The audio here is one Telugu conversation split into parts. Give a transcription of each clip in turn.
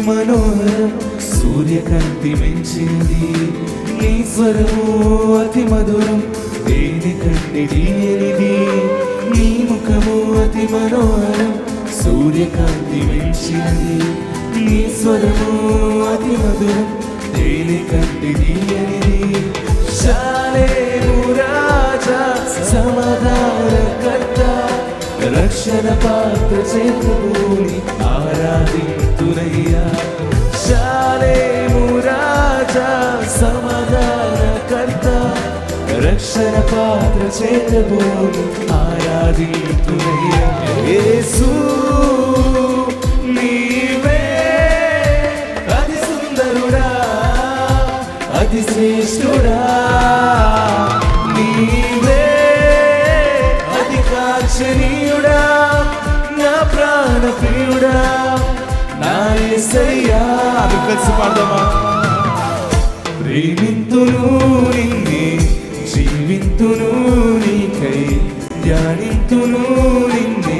మనోహరం సూర్యకాంతి మించినది. నీ స్వరము అతి మధురం దేని కంటే తీయనిది. నీ ముఖము అతి మనోహరం సూర్యకాంతి మించినది. నీ స్వరము అతి మధురం దేని కంటే తీయనిది. శాలేము రాజా సమాధానకర్త రక్షణ పాత్ర చేతుని ఆరాధింతునయ్యా. శాలేము రాజా సమాధానకర్త రక్షణ పాత్ర చేతుని ఆరాధింతునయ్యా. యేసు నీవే అతి సుందరుడా అతి శ్రేష్ఠుడా. నీవే అతి కాంక్షణీయుడా నా ప్రాణ ప్రియుడా నా యేసయ్యా. అది కలిసి పాడదామా? ప్రేమింతును నిన్నే జీవింతును నీకై ధ్యానింతును నిన్నే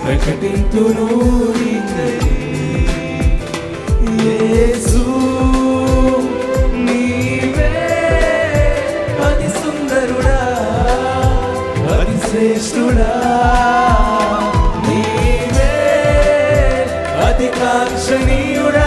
ప్రకటింతును నీకై. యేసు నీవే అతి సుందరుడా అతి శ్రేష్ఠుడా. నీవే అతి కాంక్షణీయుడా